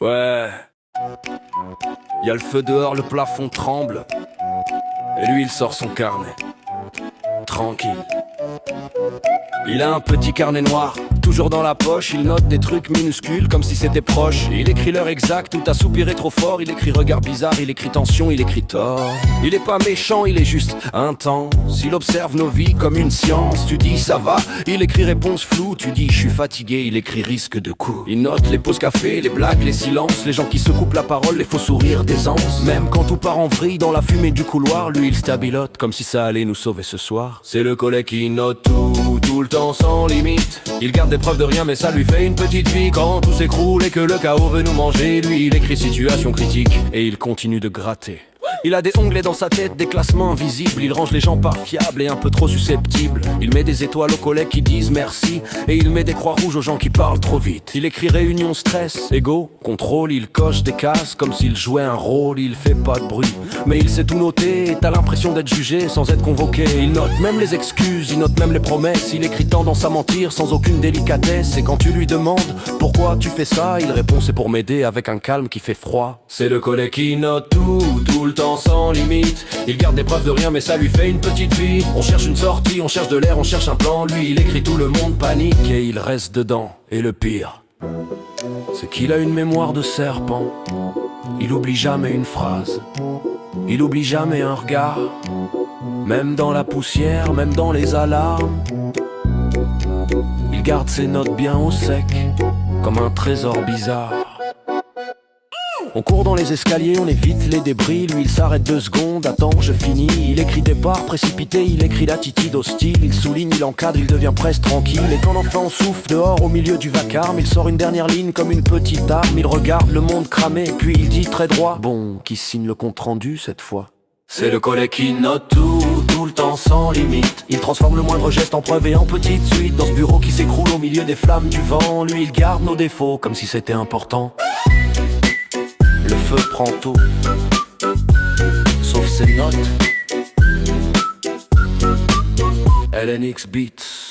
Ouais, y a le feu dehors, le plafond tremble. Et lui il sort son carnet, tranquille. Il a un petit carnet noir, toujours dans la poche. Il note des trucs minuscules comme si c'était proche. Il écrit l'heure exacte où t'as soupiré trop fort. Il écrit regard bizarre, il écrit tension, il écrit tort. Il est pas méchant, il est juste intense. Il observe nos vies comme une science. Tu dis ça va, il écrit réponse floue. Tu dis je suis fatigué, il écrit risque de coup. Il note les pauses café, les blagues, les silences, les gens qui se coupent la parole, les faux sourires des anses. Même quand tout part en vrille dans la fumée du couloir, lui il stabilote comme si ça allait nous sauver ce soir. C'est le collègue qui note tout le temps sans limite. Il garde des preuves de rien mais ça lui fait une petite vie. Quand tout s'écroule et que le chaos veut nous manger, lui il écrit situation critique et il continue de gratter. Il a des onglets dans sa tête, des classements invisibles. Il range les gens par fiables et un peu trop susceptibles. Il met des étoiles aux collègues qui disent merci, et il met des croix rouges aux gens qui parlent trop vite. Il écrit réunion, stress, ego, contrôle. Il coche des cases comme s'il jouait un rôle. Il fait pas de bruit, mais il sait tout noter. Et t'as l'impression d'être jugé sans être convoqué. Il note même les excuses, il note même les promesses. Il écrit tendance à mentir sans aucune délicatesse. Et quand tu lui demandes pourquoi tu fais ça, il répond c'est pour m'aider avec un calme qui fait froid. C'est le collègue qui note tout le temps sans limite. Il garde des preuves de rien mais ça lui fait une petite vie. On cherche une sortie, on cherche de l'air, on cherche un plan. Lui il écrit, tout le monde panique et il reste dedans. Et le pire, c'est qu'il a une mémoire de serpent. Il oublie jamais une phrase, il oublie jamais un regard. Même dans la poussière, même dans les alarmes, il garde ses notes bien au sec, comme un trésor bizarre. On court dans les escaliers, on évite les débris. Lui il s'arrête 2 secondes, attends je finis. Il écrit départ précipité, il écrit l'attitude hostile. Il souligne, il encadre, il devient presque tranquille. Et quand enfin on souffle dehors au milieu du vacarme, il sort une dernière ligne comme une petite arme. Il regarde le monde cramé, puis il dit très droit: bon, qui signe le compte rendu cette fois? C'est le collègue qui note tout le temps sans limite. Il transforme le moindre geste en preuve et en petite suite. Dans ce bureau qui s'écroule au milieu des flammes du vent, lui il garde nos défauts comme si c'était important. Le feu prend tout, sauf ses notes. LNX Beats.